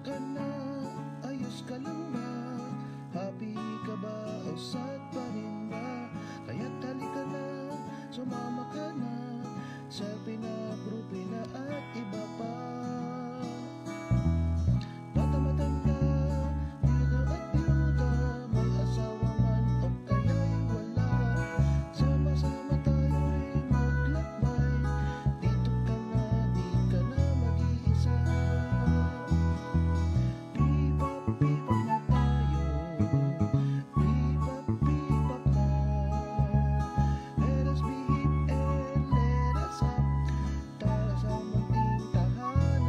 ka na? Ayos ka lang ba? Happy ka ba? O sad pa rin ba? Kaya't halika na, sumama ka na sa pinagrupi na at iba pa. Bata matanda, bida at byuda, may asawa man o kaya'y wala. Sama-sama tayo'y maglakbay, dito ka na, di ka na mag-iisa. Bebop, bebop na tayo, bebop, bebop na. Let us be hip and let us up, tara sa munting tahanan,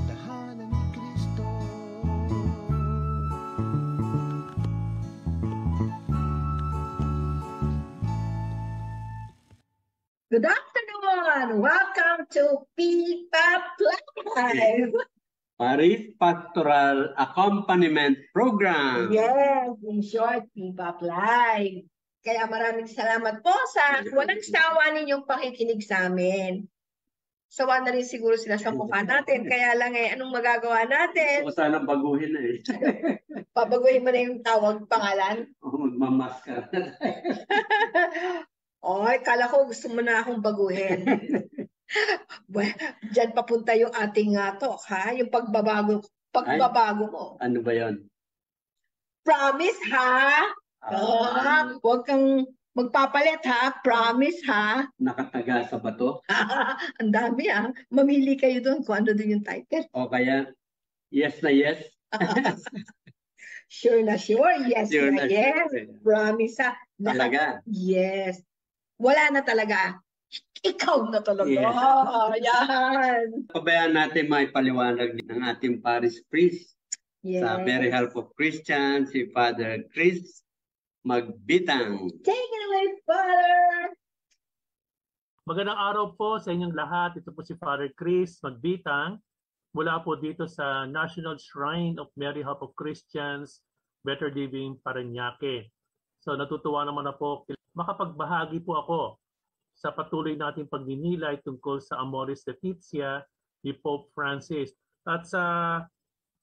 tahanan ni Kristo. Good afternoon! Welcome to PPAP Live! Paris Pastoral Accompaniment Program. Yes, in short, PPAP Live. Kaya maraming salamat po sa walang sawa ninyong pakikinig sa amin. Sawa na rin siguro sila sa mukha natin. Kaya lang anong magagawa natin? Gusto ko sanang baguhin na eh. Pabaguhin mo na yung tawag pangalan. Magmamaskara na tayo. Oy, kala ko gusto mo na akong baguhin. Diyan papunta yung ating talk, ha? Yung pagbabago mo. Ano ba yon? Promise, ha? Huwag kang magpapalit, ha? Promise, ha? Nakatagasa ba to? Ang dami, ha? Mamili kayo doon kung ano doon yung title. O kaya, yes na yes? Sure na sure. Yes Sure na na yes. sure. Promise, ha? Talaga? Yes. Wala na talaga. Ikaw na talaga. Yes. Yan. Pabayaan natin maipaliwanag ng ating parish priest sa Very Help of Christians, si Father Chris Magbitang. Take it away, Father. Magandang araw po sa inyong lahat. Ito po si Father Chris Magbitang mula po dito sa National Shrine of Mary Help of Christians, Better Living, Parañaque. So natutuwa naman na po makapagbahagi po ako sa patuloy nating pagninilay tungkol sa Amoris Laetitia ni Pope Francis. At sa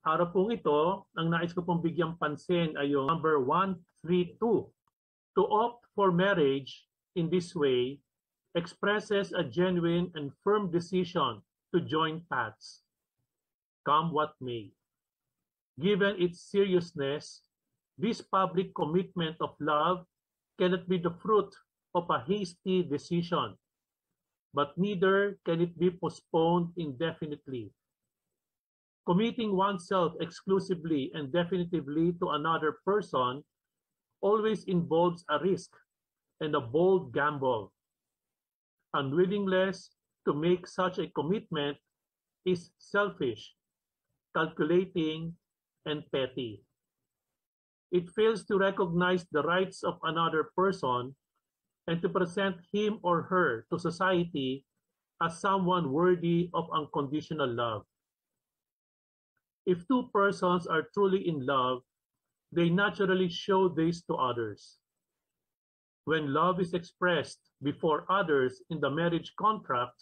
araw pong ito, ang nais ko pong bigyang pansin ay yung number 132. To opt for marriage in this way expresses a genuine and firm decision to join paths, come what may. Given its seriousness, this public commitment of love cannot be the fruit of a hasty decision, but neither can it be postponed indefinitely. Committing oneself exclusively and definitively to another person always involves a risk and a bold gamble. Unwillingness to make such a commitment is selfish, calculating, and petty. It fails to recognize the rights of another person and to present him or her to society as someone worthy of unconditional love. If two persons are truly in love, they naturally show this to others. When love is expressed before others in the marriage contract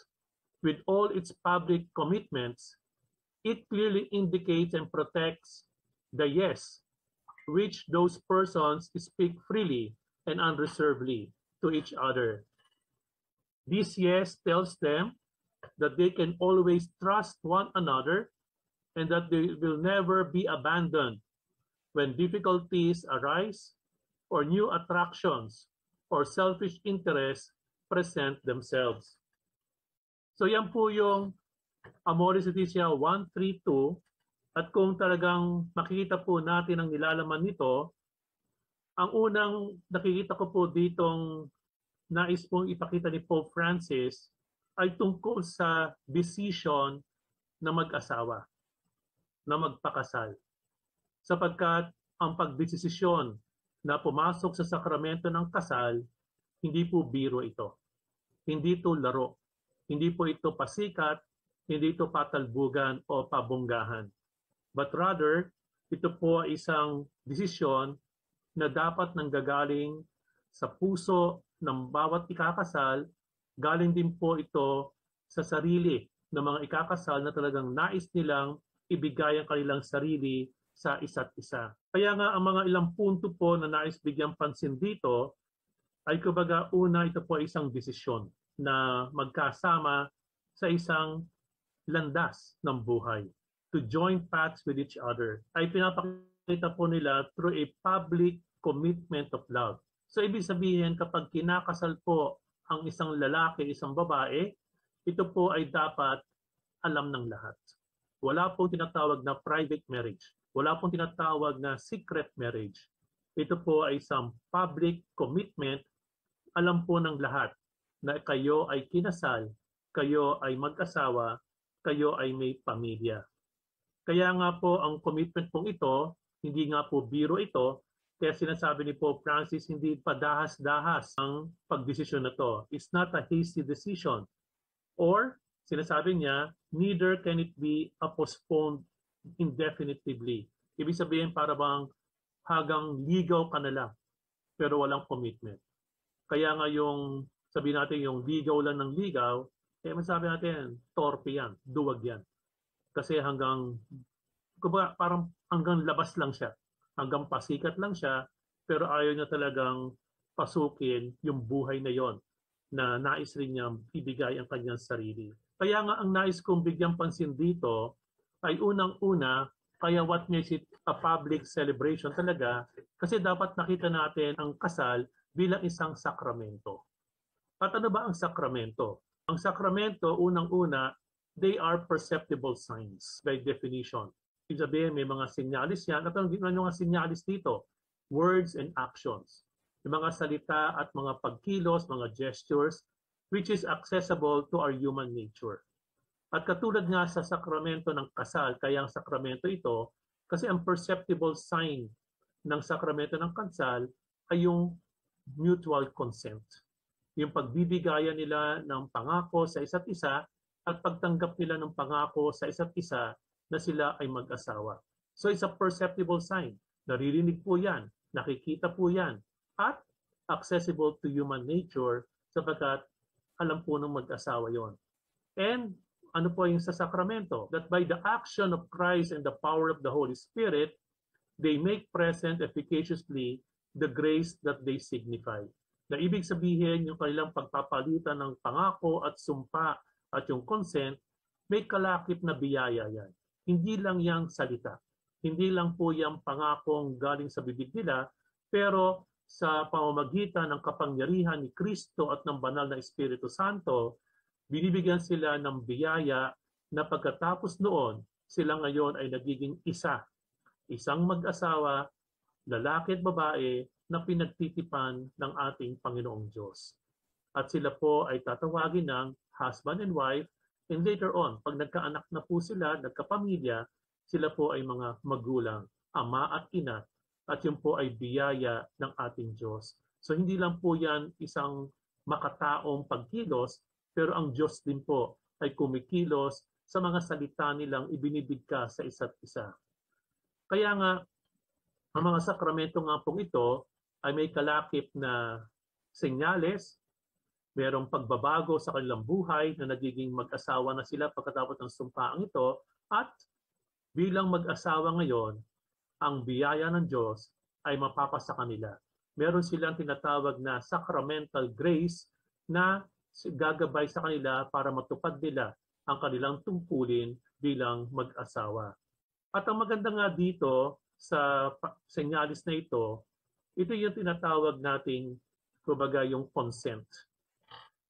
with all its public commitments, it clearly indicates and protects the yes which those persons speak freely and unreservedly to each other. This yes tells them that they can always trust one another and that they will never be abandoned when difficulties arise or new attractions or selfish interests present themselves. So yan po yung Amoris Laetitia 132. At kung talagang makikita po natin ang nilalaman nito, ang unang nakikita ko po ditong nais pong ipakita ni Pope Francis ay tungkol sa decision na mag-asawa, na magpakasal. Sapagkat ang pagdesisyon na pumasok sa sakramento ng kasal, hindi po biro ito. Hindi ito laro. Hindi po ito pasikat, hindi ito patalbugan o pabonggahan. But rather, ito po ay isang desisyon na dapat nanggagaling sa puso ng bawat ikakasal, galing din po ito sa sarili ng mga ikakasal na talagang nais nilang ibigay ang kanilang sarili sa isa't isa. Kaya nga ang mga ilang punto po na nais bigyang pansin dito ay kumbaga una, ito po ay isang desisyon na magkasama sa isang landas ng buhay. To join paths with each other ay pinapakita po nila through a public commitment of love. So ibig sabihin kapag kinakasal po ang isang lalaki, isang babae, ito po ay dapat alam ng lahat. Wala pong tinatawag na private marriage. Wala pong tinatawag na secret marriage. Ito po ay isang public commitment. Alam po ng lahat na kayo ay kinasal, kayo ay mag-asawa, kayo ay may pamilya. Kaya nga po ang commitment pong ito, hindi nga po biro ito, kaya sinasabi ni Pope Francis, hindi pa dahas-dahas ang pagdesisyon na to. It's not a hasty decision. Or, sinasabi niya, neither can it be postponed indefinitely. Ibig sabihin para bang hanggang ligaw ka na lang, pero walang commitment. Kaya nga yung, sabi natin yung ligaw lang ng ligaw, masabi natin, torpe yan, duwag yan. Kasi hanggang, parang hanggang labas lang siya. Hanggang pasikat lang siya, pero ayaw niya talagang pasukin yung buhay na yon na nais rin niya ibigay ang kanyang sarili. Kaya nga ang nais kong bigyang pansin dito ay unang-una, kaya what makes it a public celebration talaga, kasi dapat nakita natin ang kasal bilang isang sakramento. At ano ba ang sakramento? Ang sakramento, unang-una, they are perceptible signs by definition. Ibig sabihin, may mga sinyalis yan. At ano mga sinyalis dito? Words and actions. Yung mga salita at mga pagkilos, mga gestures, which is accessible to our human nature. At katulad nga sa sakramento ng kasal, kaya ang sakramento ito, kasi ang perceptible sign ng sakramento ng kasal ay yung mutual consent. Yung pagbibigayan nila ng pangako sa isa't isa at pagtanggap nila ng pangako sa isa't isa na sila ay mag-asawa. So it's a perceptible sign. Naririnig po yan, nakikita po yan, at accessible to human nature sapagkat alam po ng mag-asawa yon. And ano po yung sa sakramento? That by the action of Christ and the power of the Holy Spirit, they make present efficaciously the grace that they signify. Na ibig sabihin yung kanilang pagpapalitan ng pangako at sumpa at yung consent, may kalakip na biyaya yan. Hindi lang yang salita. Hindi lang po yung pangakong galing sa bibig nila, pero sa pamamagitan ng kapangyarihan ni Kristo at ng banal na Espiritu Santo, binibigyan sila ng biyaya na pagkatapos noon, sila ngayon ay nagiging isa. Isang mag-asawa, lalaki at babae na pinagtitipan ng ating Panginoong Diyos. At sila po ay tatawagin ng husband and wife. And later on, pag nagkaanak na po sila, nagkapamilya, sila po ay mga magulang, ama at ina, at yun po ay biyaya ng ating Diyos. So hindi lang po yan isang makataong pagkilos, pero ang Diyos din po ay kumikilos sa mga salita nilang ibinibigkas sa isa't isa. Kaya nga, ang mga sakramento nga pong ito ay may kalakip na senyales, merong pagbabago sa kanilang buhay na nagiging mag-asawa na sila pagkatapos ng sumpaang ito at bilang mag-asawa ngayon, ang biyaya ng Diyos ay mapapasa kanila. Meron silang tinatawag na sacramental grace na gagabay sa kanila para matupad nila ang kanilang tungkulin bilang mag-asawa. At ang maganda nga dito sa senyalis na ito yung tinatawag nating kumbaga yung consent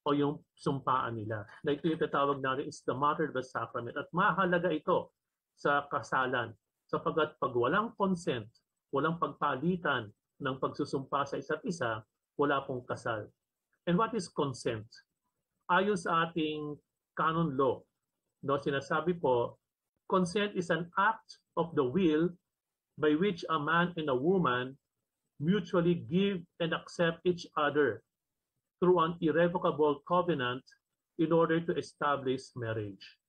o yung sumpaan nila. Na ito yung tinatawag natin is the matter of the sacrament. At mahalaga ito sa kasalan sapagkat pag walang consent, walang pagpalitan ng pagsusumpa sa isa't isa, wala pong kasal. And what is consent? Ayon sa ating canon law, sinasabi po, consent is an act of the will by which a man and a woman mutually give and accept each other through an irrevocable covenant in order to establish marriage.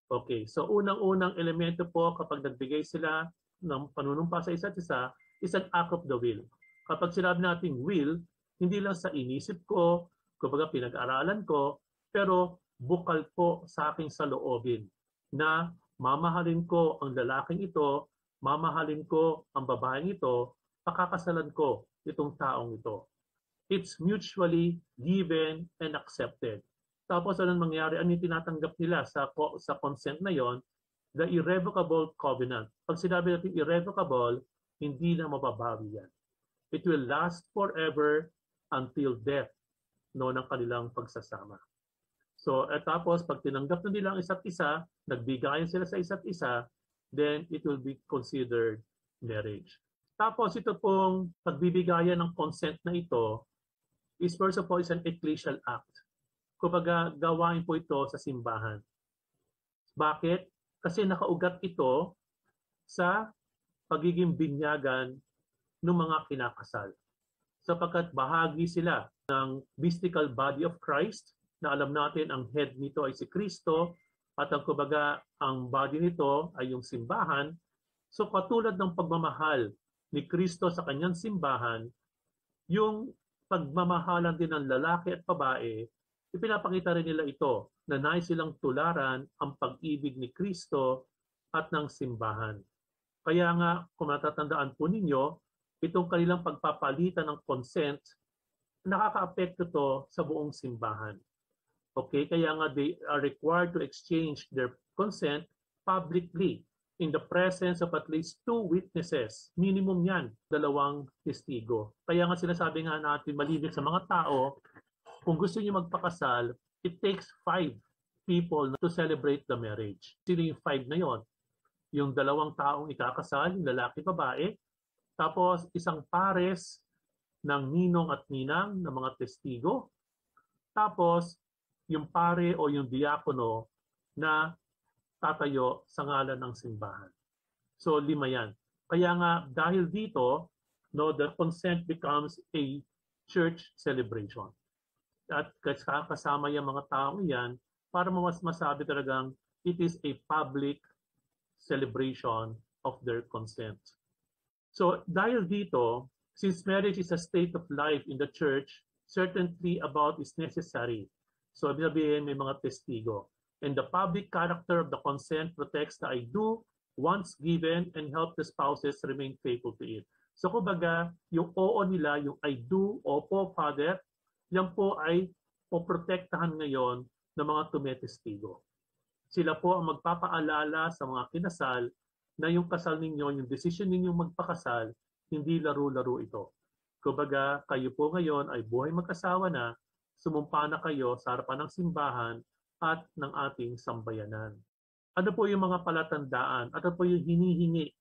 Okay, so unang-unang elemento po kapag nagbigay sila ng panunumpa sa isa't isa is an act of the will. Kapag sinabi nating will, hindi lang sa inisip ko, kumbaga pinag-aralan ko, pero bukal po sa aking saloobin na mamahalin ko ang lalaking ito, mamahalin ko ang babaeng ito, pakakasalan ko itong taong ito. It's mutually given and accepted. Tapos anong mangyari? Ano yung tinatanggap nila sa consent na yon? The irrevocable covenant. Pag sinabi natin irrevocable, hindi na mababawi yan. It will last forever until death ng kanilang pagsasama. So, tapos pag tinanggap na nila ang isa't isa, nagbigayan sila sa isa't isa, then it will be considered marriage. Tapos ito pong pagbibigayan ng consent na ito is first of all is an ecclesial act. Kumbaga, gawain po ito sa simbahan. Bakit? Kasi nakaugat ito sa pagiging binyagan ng mga kinakasal. Sapagkat bahagi sila ng mystical body of Christ, na alam natin ang head nito ay si Kristo, at ang kumbaga ang body nito ay yung simbahan. So katulad ng pagmamahal ni Kristo sa kanyang simbahan, yung pagmamahalan din ng lalaki at babae, ipinapakita rin nila ito na nais silang tularan ang pag-ibig ni Kristo at ng simbahan. Kaya nga, kung natatandaan po ninyo, itong kanilang pagpapalitan ng consent, nakaka-apekto to sa buong simbahan. Okay, kaya nga they are required to exchange their consent publicly in the presence of at least 2 witnesses. Minimum yan, 2 testigo. Kaya nga sinasabi nga natin malinis sa mga tao, kung gusto niyo magpakasal, it takes 5 people to celebrate the marriage. Sino yung 5 na yon? Yung 2 taong ikakasal, yung lalaki, babae, tapos isang pares ng ninong at ninang na mga testigo, tapos yung pare o yung diakono na tatayo sa ngalan ng simbahan. So 5 yan. Kaya nga dahil dito, no, the consent becomes a church celebration. At kasama yung mga taong yan para mas masabi talagang it is a public celebration of their consent. So dahil dito, since marriage is a state of life in the church, certainty about is necessary. So ibig sabihin may mga testigo. And the public character of the consent protects the I do once given and help the spouses remain faithful to it. So kumbaga, yung oo nila, yung I do, opo, Father, yan po ay poprotektahan ngayon ng mga tumetestigo. Sila po ang magpapaalala sa mga kinasal na yung kasal ninyo, yung decision ninyong magpakasal, hindi laro-laro ito. Kumbaga, kayo po ngayon ay buhay mag-asawa na, sumumpa na kayo sa harapan ng simbahan at ng ating sambayanan. Ano po yung mga palatandaan? Ano po yung hinihingi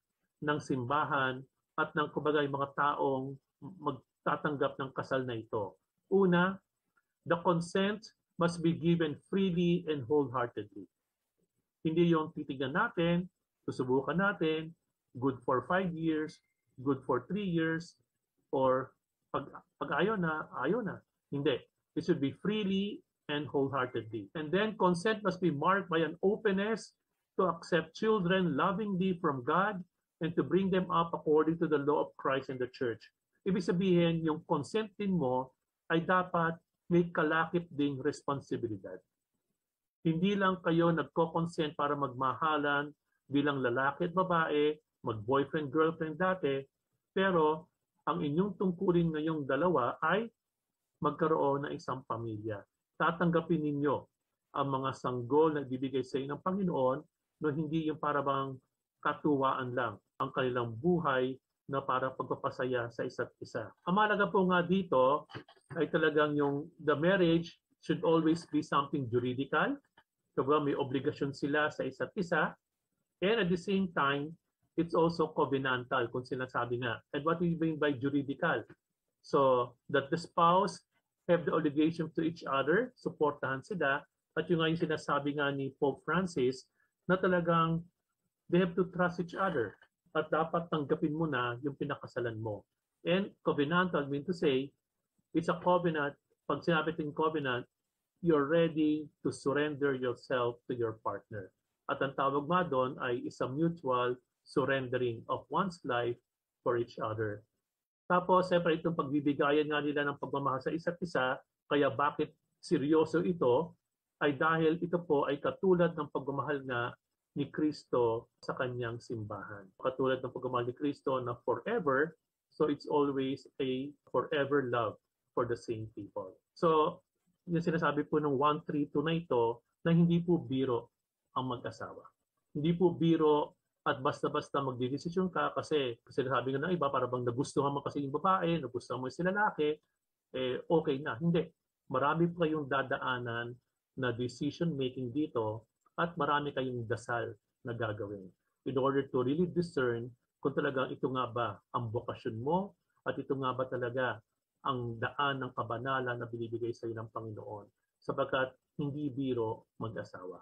ng simbahan at ng kumbaga yung mga taong magtatanggap ng kasal na ito? Una, the consent must be given freely and wholeheartedly. Hindi yung titignan natin, susubukan natin, good for 5 years, good for 3 years, or pag ayaw na, ayaw na. Hindi. It should be freely and wholeheartedly. And then consent must be marked by an openness to accept children lovingly from God and to bring them up according to the law of Christ and the church. Ibig sabihin, yung consent din mo ay dapat may kalakip ding responsibilidad. Hindi lang kayo nagko-consent para magmahalan bilang lalaki at babae, mag-boyfriend-girlfriend dati, pero ang inyong tungkulin ngayong dalawa ay magkaroon ng isang pamilya. Tatanggapin ninyo ang mga sanggol na ibibigay sa inyo ng Panginoon no hindi yung parang katuwaan lang ang kanilang buhay na para pagpapasaya sa isa't isa. Ang mahalaga po nga dito ay talagang yung the marriage should always be something juridical. Diba? May obligasyon sila sa isa't isa. And at the same time, it's also covenantal kung sinasabi nga. And what do you mean by juridical? So that the spouse have the obligation to each other, supportahan sila. At yung nga yung sinasabi nga ni Pope Francis na talagang they have to trust each other. At dapat tanggapin mo na yung pinakasalan mo. And covenantal mean to say, it's a covenant. Pag sinabi ng covenant, you're ready to surrender yourself to your partner. At ang tawag nga doon ay is a mutual surrendering of one's life for each other. Tapos, siyempre itong pagbibigayan nga nila ng pagmamahal sa isa't isa, kaya bakit seryoso ito, ay dahil ito po ay katulad ng pagmamahal nga ni Kristo sa kanyang simbahan. Katulad ng pagmamahal ni Kristo na forever, so it's always a forever love for the same people. So, yung sinasabi po ng 132 na ito, na hindi po biro ang mag-asawa. Hindi po biro at basta-basta magdidesisyon ka kasi sinasabi nga ng iba, para bang nagustuhan mo kasi yung babae, nagustuhan mo yung lalaki, okay na. Hindi. Marami po kayong dadaanan na decision making dito at marami kayong dasal na gagawin in order to really discern kung talagang ito nga ba ang bokasyon mo at ito nga ba talaga ang daan ng kabanalan na binibigay sa iyo ng Panginoon, sapagkat hindi biro mag-asawa.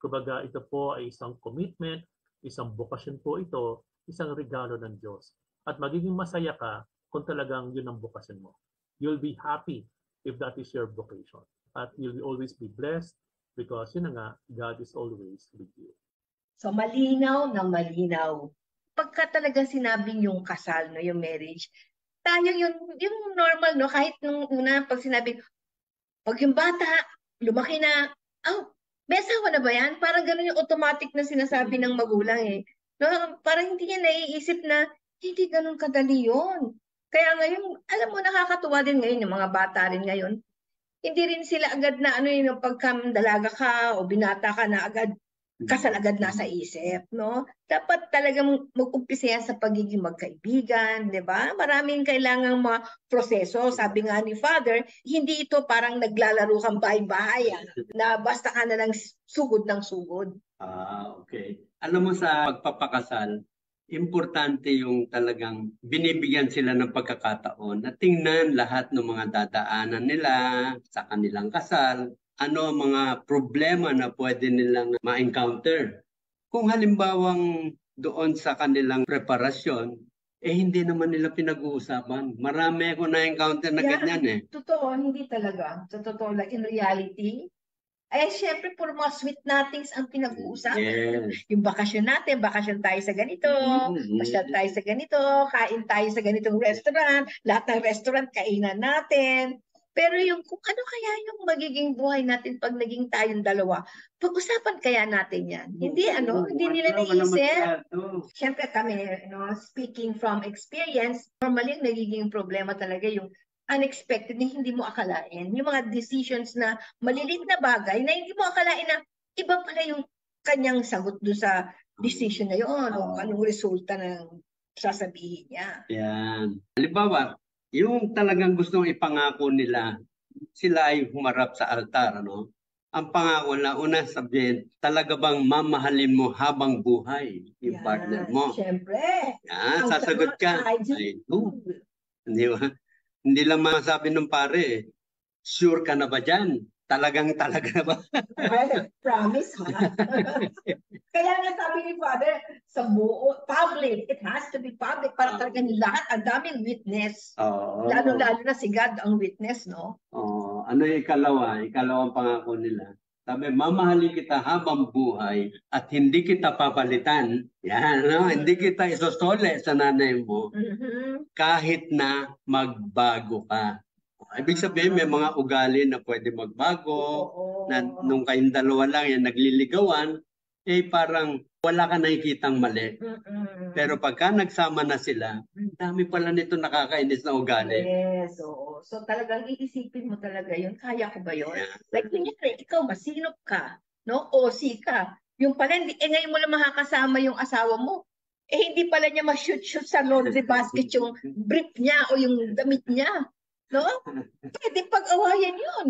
Kumbaga, ito po ay isang commitment, isang bokasyon po ito, isang regalo ng Diyos. At magiging masaya ka kung talagang yun ang bokasyon mo. You'll be happy if that is your vocation. At you'll always be blessed because yun na nga, God is always with you. So malinaw na malinaw. Pagka talaga sinabing yung kasal, no, yung marriage, tayo yung normal, no, kahit nung una pag sinabi, pag yung bata, lumaki na, may asawa na ba yan? Parang ganun yung automatic na sinasabi ng magulang eh. No, parang hindi niya naiisip na hindi ganun kadali yun. Kaya ngayon, alam mo, nakakatuwa din ngayon yung mga bata rin ngayon. Hindi rin sila agad na yung pagkamdalaga ka o binata ka na agad, kasal agad nasa isip, no? Dapat talagang mag-umpisa yan sa pagiging magkaibigan, di ba? Maraming kailangang mga proseso. Sabi nga ni Father, hindi ito parang naglalaro kang bahay-bahay, na basta ka na lang sugod ng sugod. Okay. Alam mo, sa pagpapakasal, importante yung talagang binibigyan sila ng pagkakataon na tingnan lahat ng mga dadaanan nila sa kanilang kasal, ano ang mga problema na pwede nilang ma-encounter. Kung halimbawang doon sa kanilang preparasyon, hindi naman nila pinag-uusapan. Marami ako na-encounter na ganyan eh. Totoo, hindi talaga. Sa totoo lang, in reality, syempre, puro mga sweet nothings ang pinag-uusapan. Yes. Yung bakasyon natin, bakasyon tayo sa ganito, pasyal tayo sa ganito, kain tayo sa ganitong restaurant, lahat ng restaurant, kainan natin. Pero yung kung ano kaya yung magiging buhay natin pag naging tayong dalawa, pag-usapan kaya natin yan. Hindi hindi nila naisip. Siyempre kami, speaking from experience, normally nagiging problema talaga yung unexpected na hindi mo akalain. Yung mga decisions na malilit na bagay na hindi mo akalain na iba pala yung kanyang sagot doon sa decision na yun o anong resulta ng sasabihin niya. Yan. Halimbawa, yung talagang gustong ipangako nila, sila ay humarap sa altar, no? Ang pangako na una sabihin, talaga bang mamahalin mo habang buhay yung partner mo? Siyempre. Yan, sasagot ka. I do. Di ba? Hindi lang masabi ng pare, sure ka na ba dyan? Talagang talaga na ba? Promise ha? Kaya nga sabi ni Father, sa buo, public, it has to be public para talagang lahat, ang daming witness. Lalo-lalo na si God ang witness, no? Ano yung ikalawang pangako nila? Sabi, mamahalin kita habang buhay at hindi kita papalitan. Yan, no? Hindi kita isosole sa nanay mo kahit na magbago ka. Ibig sabihin, may mga ugali na pwede magbago, na nung kayong dalawa lang yan nagliligawan, parang wala ka nakikitang mali. Pero pagka nagsama na sila, dami pala nito nakakainis na ugali. Yes, oo. So talagang iisipin mo talaga yun. Kaya ko ba yun? Like, kunyari, ikaw masinop ka, no? OC ka. Yung pala, ngayon mo lang makakasama yung asawa mo. Hindi pala niya ma-shoot sa laundry basket yung brief niya o yung damit niya. No? Pwede pag-awayan yun.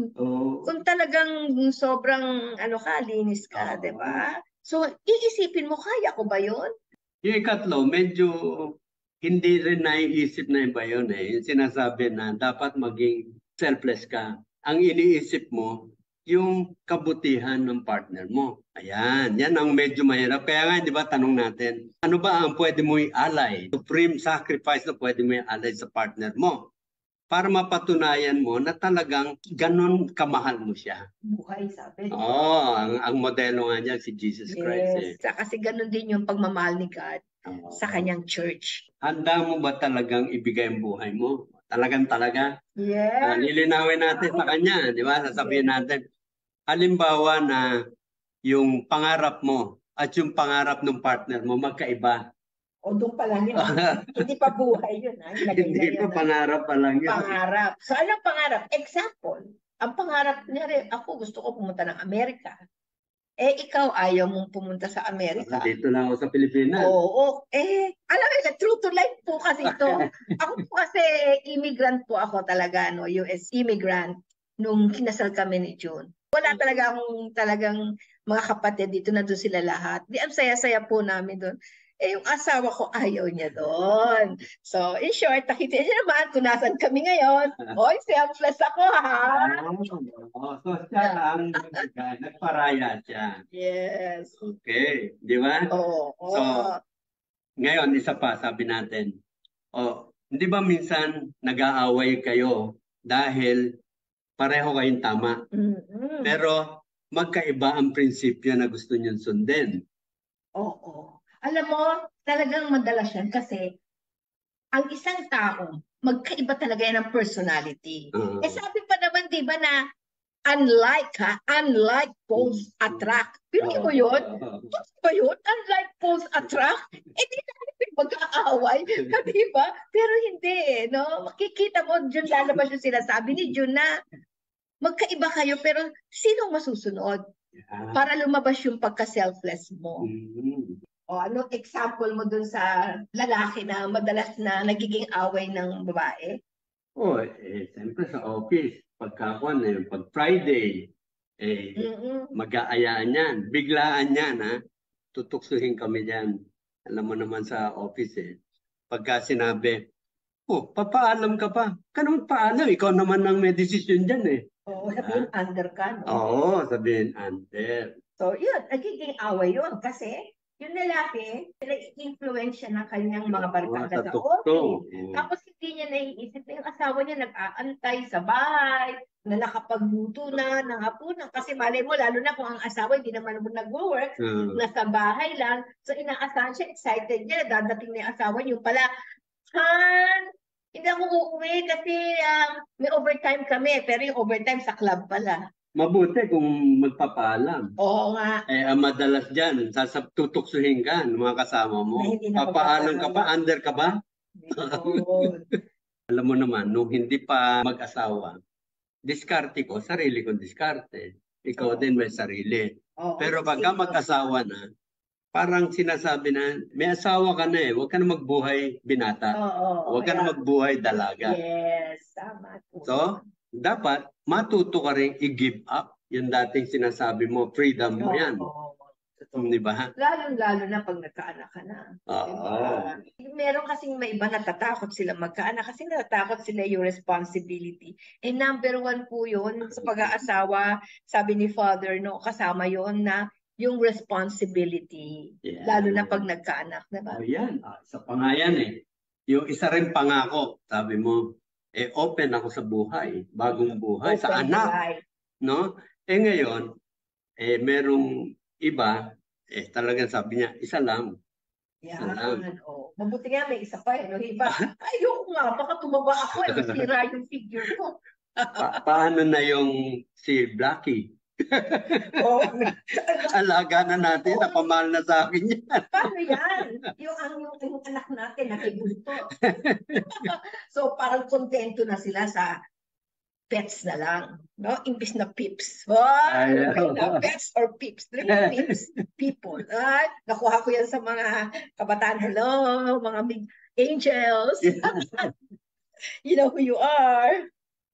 Kung talagang sobrang linis ka, di ba? So, iisipin mo, kaya ko ba yun? Yung ikatlo, medyo hindi rin naiisip na iba yun eh. Yung sinasabi na dapat maging selfless ka. Ang iniisip mo, yung kabutihan ng partner mo. Ayan, yan ang medyo mahirap. Kaya nga, di ba, tanong natin, ano ba ang pwede mo i-alay? Supreme sacrifice na pwede mo i-alay sa partner mo para mapatunayan mo na talagang ganon kamahal mo siya. Buhay, sabi. Ang modelo nga niya si Jesus Christ. Yes, kasi ganon din yung pagmamahal ni God sa kanyang church. Handa mo ba talagang ibigay ang buhay mo? Talaga? Yes. Lilinawin natin sa kanya, di ba? Sasabihin natin, halimbawa na yung pangarap mo at yung pangarap ng partner mo magkaiba. O doon pa lang yun. Hindi pa buhay yun. Ilagay na Hindi yun. pa pangarap pa lang yun. Pangarap. So, anong pangarap? Example, ang pangarap niya rin, ako gusto ko pumunta ng Amerika. Ikaw ayaw mong pumunta sa Amerika. Dito lang ako sa Pilipinas. Oo. Alam mo, true to life po kasi ito. Ako po kasi, immigrant po ako talaga, no? US immigrant, nung kinasal kami ni June. Wala talaga akong talagang mga kapatid dito, na doon sila lahat. Di, ang saya-saya po namin doon. Yung asawa ko ayaw niya doon. So, in short, nakita niya naman kung nasan kami ngayon. Oy, selfless ako, ha? So, siya lang nagparaya siya. Yes. Okay, di ba? Oo. So, ngayon, isa pa, sabi natin, hindi ba minsan nag-aaway kayo dahil pareho kayong tama, pero magkaiba ang prinsipyo na gusto niyong sundin? Oo. Alam mo, talagang madalas yan kasi ang isang tao, magkaiba talaga yan ang personality. Sabi pa naman, di ba, na unlike poles attract. Pero mo yun? Ano ba yun? Unlike poles attract? Di natin mag-aaway. Di ba? Pero hindi, no? Makikita mo, dyan lalabas yung sinasabi ni June na magkaiba kayo, pero sino masusunod? Para lumabas yung pagka-selfless mo. Anong example mo dun sa lalaki na madalas na nagiging away ng babae? Siyempre sa office, pag Friday, mag-aayaan yan. Biglaan yan, ha? Tutuksuhin kami dyan. Alam mo naman sa office, pagka sinabi, papaalam ka pa. Kanong paalam? Ikaw naman ang may desisyon dyan, Sabihin under ka, no? Oo, sabihin under. So, yun, nagiging away yun kasi yung lalaki, nag-influence siya ng kanyang mga barkada sa office. Tapos hindi niya naiisip na yung asawa niya nag-aantay sa bahay, na nakapagluto na, ng hapunan. Kasi malay mo, lalo na kung ang asawa hindi naman nag-work, nasa bahay lang. So inaasahan siya, excited niya, dadating na yung asawa niyo pala, Han, hindi ako uuwi kasi may overtime kami. Pero yung overtime sa club pala. Mabuti kung magpapaalam. Oo nga. Ang madalas dyan, tutuksuhin ka ng mga kasama mo. Papaalam ka pa, under ka ba? Alam mo naman, nung hindi pa mag-asawa, diskarte ko, sarili kong diskarte. Ikaw din may sarili. Pero pagka mag-asawa na, parang sinasabi na, may asawa ka na huwag ka na magbuhay binata. Huwag ka na magbuhay dalaga. Yes, tama. So, dapat matuto ka rin i-give up yung dating sinasabi mo, freedom mo yan. Di ba? Lalo na pag nagkaanak ka na. Diba? Meron kasing may iba natatakot sila magkaanak kasi natatakot sila yung responsibility. Number one po yun sa pag-aasawa, sabi ni Father, no, kasama yun na yung responsibility. Lalo na pag nagkaanak. Diba? Yan. Isa pa nga yan Yung isa rin pangako, sabi mo, open ako sa buhay, bagong buhay, open sa anak. Life. No? Ngayon, merong iba, talagang sabi niya, isa lang. Yan. Mabuti nga may isa pa. Iba, ayoko nga, baka tumaba ako, masira yung figure ko. Paano na yung si Blackie? Alaga na natin, napamahal na sa akin yan. Paano yan? Yung anak natin, nakigusto. So, parang kontento na sila sa pets na lang. No? Imbis na pips. Pets or pips? Pips, people. Nakuha ko yan sa mga kabataan. Hello, mga big angels. You know who you are.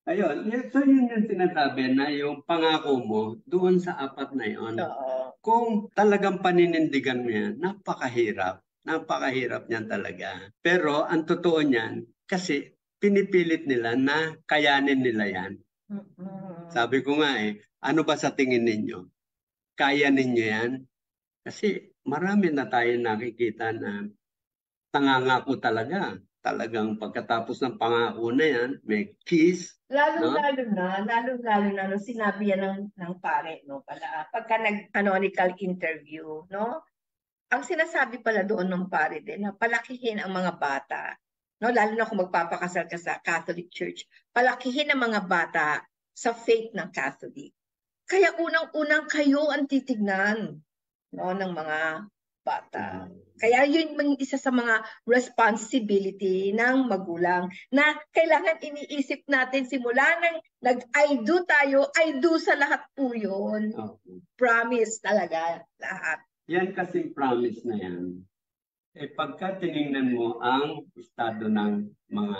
Ayun, so yun yung sinasabi na yung pangako mo doon sa apat na yun. Kung talagang paninindigan mo yan, napakahirap. Napakahirap niyan talaga. Pero ang totoo niyan, kasi pinipilit nila na kayanin nila yan. Sabi ko nga ano ba sa tingin ninyo? Kaya ninyo yan? Kasi marami na tayo nakikita na tangangako talaga. Talagang pagkatapos ng pangako na yan, may kiss. Lalo na, sinabi yan ng pare, no, pala, pagka nag-canonical interview, no, ang sinasabi pala doon ng pare din, na palakihin ang mga bata, no, lalo na kung magpapakasal ka sa Catholic Church, palakihin ang mga bata sa faith ng Catholic. Kaya unang-unang kayo ang titignan, no, ng mga bata. Kaya yun yung isa sa mga responsibility ng magulang na kailangan iniisip natin simula nang nag-I do tayo, I do sa lahat po yun. Okay. Promise talaga, lahat. Yan kasing promise na yan. Eh pagka tinignan mo ang estado ng mga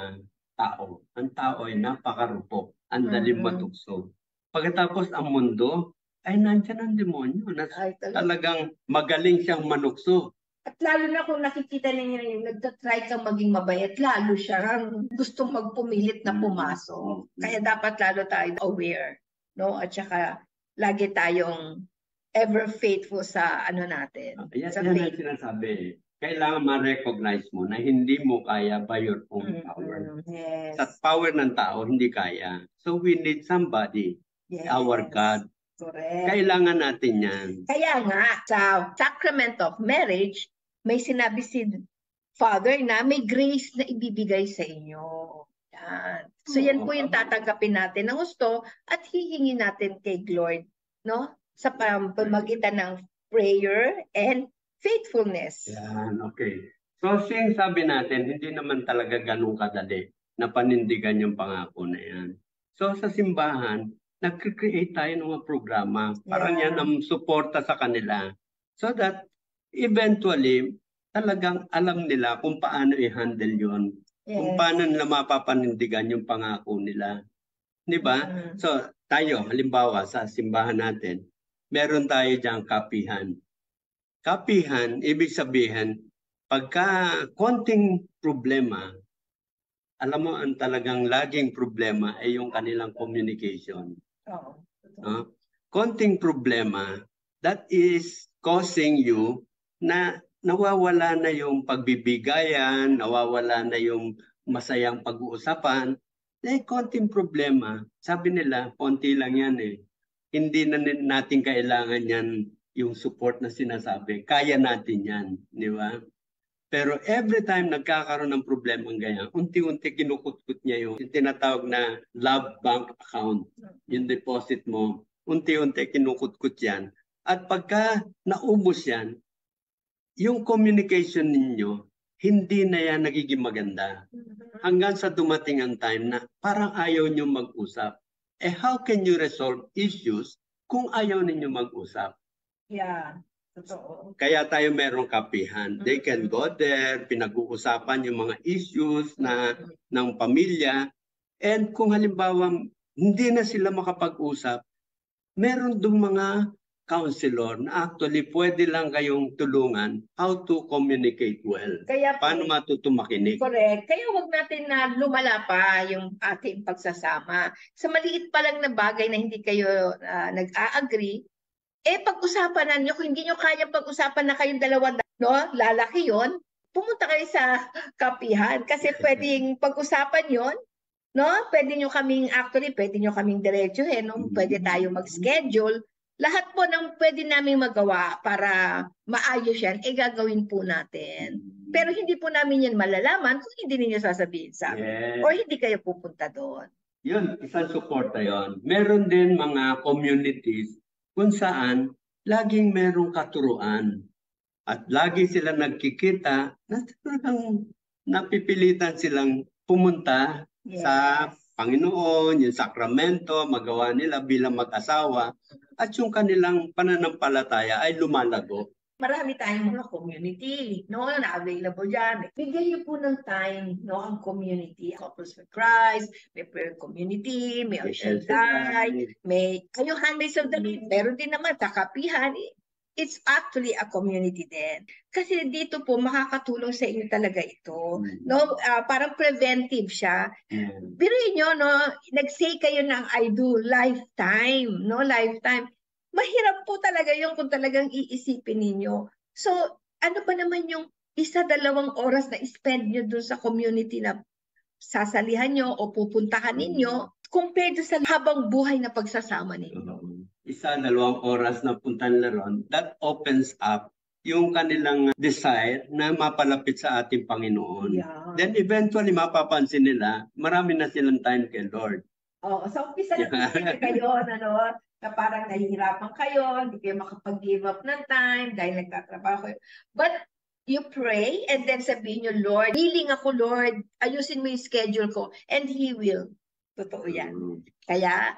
tao, ang tao ay napakarupok, ang daling matukso. Pagkatapos ang mundo, ay nandyan ang demonyo na Ay, talagang magaling siyang manukso. At lalo na kung nakikita ninyo yung nagtatry kang maging mabayat, lalo siyang gustong magpumilit na pumasok. Kaya dapat lalo tayo aware, no? At saka lagi tayong ever faithful sa ano natin. Yan Sa ang faith. sinasabi. Kailangan ma-recognize mo na hindi mo kaya by your own power. Yes. Sa power ng tao, hindi kaya. So we need somebody, Yes. our God. Correct. Kailangan natin yan. Kaya nga, sa sacrament of marriage, may sinabi si Father na may grace na ibibigay sa inyo. Yan. So yan po yung tatanggapin natin ng gusto at hihingi natin kay Lord, no? Sa pamagitan ng prayer and faithfulness. Yan, okay. So, sabi natin, hindi naman talaga ganun kadali na panindigan yung pangako na yan. So, sa simbahan, nag-create tayo ng mga programa. Parang yan ang suporta sa kanila. So that, eventually, talagang alam nila kung paano i-handle yun. Kung paano nila mapapanindigan yung pangako nila. Di ba? So, tayo, halimbawa, sa simbahan natin, meron tayo diyang kapihan. Kapihan, ibig sabihin, pagka konting problema, alam mo, ang talagang laging problema ay yung kanilang communication. Konting problema, that is causing you na nawawala na yung pagbibigayan, nawawala na yung masayang pag-uusapan. Eh, konting problema, sabi nila, konti lang yan eh. Hindi na natin kailangan yan yung support na sinasabi. Kaya natin yan, di ba? Pero every time nagkakaroon ng problema ng ganyan, unti-unti kinukutkut niya yung tinatawag na love bank account. Yung deposit mo, unti-unti kinukutkut yan. At pagka naubos yan, yung communication ninyo, hindi na yan nagiging maganda. Hanggang sa dumating ang time na parang ayaw nyo mag-usap. Eh how can you resolve issues kung ayaw ninyo mag-usap? Yeah, totoo. Kaya tayo merong kapihan. They can go there, pinag-uusapan yung mga issues na ng pamilya. And kung halimbawa hindi na sila makapag-usap, meron doon mga counselor na actually pwede lang kayong tulungan how to communicate well. Kaya paano matuto makinig. Correct. Kaya wag natin na lumala pa yung ating pagsasama. Sa maliit pa lang na bagay na hindi kayo nag-a-agree, pag-usapan na niyo. Kung hindi niyo kaya pag-usapan na kayong dalawa, no, lalaki yon, pumunta kayo sa kapihan kasi pwedeng pag-usapan yon, no? Pwede niyo kaming diretsuhin, no? Pwede tayo mag-schedule. Lahat po ng pwede namin magawa para maayos yan, gagawin po natin. Pero hindi po namin yan malalaman kung hindi ninyo sasabihin sa amin. Or hindi kayo pupunta doon. Yun, isang suporta yon. Meron din mga communities kung saan laging merong katuruan. At lagi sila nagkikita na talagang napipilitan silang pumunta sa Panginoon, yung sakramento, magawa nila bilang mag-asawa, at yung kanilang pananampalataya ay lumalago. Marami tayong mga community, no, na available dyan. Bigyan niyo po ng time, no, ang community. Couples for Christ, may prayer community, may El Shaddai, may kayo Handmaids of the Lord. Meron din naman sa kapihan. It's actually a community din. Kasi dito po makakatulong sa inyo talaga ito. No, parang preventive siya. Biruin nyo, no, nag-say kayo ng I do lifetime, no, lifetime. Mahirap po talaga yung kung talagang iisipin ninyo. So, ano pa naman yung 1-2 oras na spend nyo dun sa community na sasalihan nyo o pupuntahan ninyo compared sa habang buhay na pagsasama ninyo? 1-2 oras na punta nila ron, that opens up yung kanilang desire na mapalapit sa ating Panginoon. Then eventually mapapansin nila, marami na silang time kay Lord. So umpisa na kayo, ano, na parang nahihirapan kayo, hindi kayo makapag-give up ng time dahil nagtatrabaho kayo. But you pray and then sabihin nyo, Lord, willing ako, Lord, ayusin mo yung schedule ko, and He will. Totoo yan. Kaya,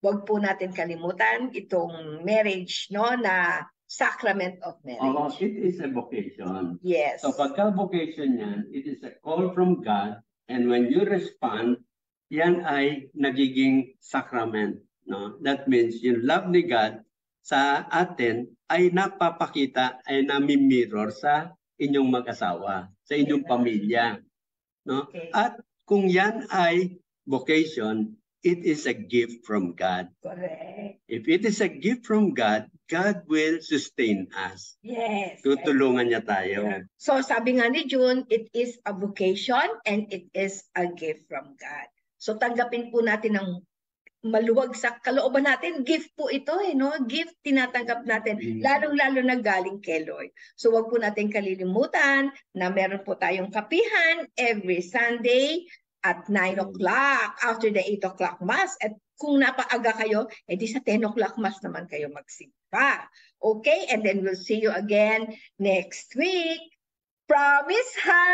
wag po natin kalimutan itong marriage, no, na sacrament of Oh, marriage. it is a vocation. Yes. So pagka vocation yan, it is a call from God, and when you respond, yan ay nagiging sacrament. No? That means yung love ni God sa atin ay napapakita, ay nami-mirror sa inyong mag-asawa, sa inyong pamilya. No? Okay. At kung yan ay vocation, it is a gift from God. Correct. If it is a gift from God, God will sustain us. Yes. Tutulungan niya tayo. So sabi nga ni June, it is a vocation and it is a gift from God. So tanggapin po natin ng maluwag sa kalooban natin. Gift po ito no? Gift tinatanggap natin, lalong-lalo na galing kay Lord. So wag po natin kalilimutan na meron po tayong kapihan every Sunday at 9 o'clock after the 8 o'clock mass. At kung napaaga kayo, edi sa 10 o'clock mass naman kayo magsimba. Okay? And then we'll see you again next week. Promise, ha?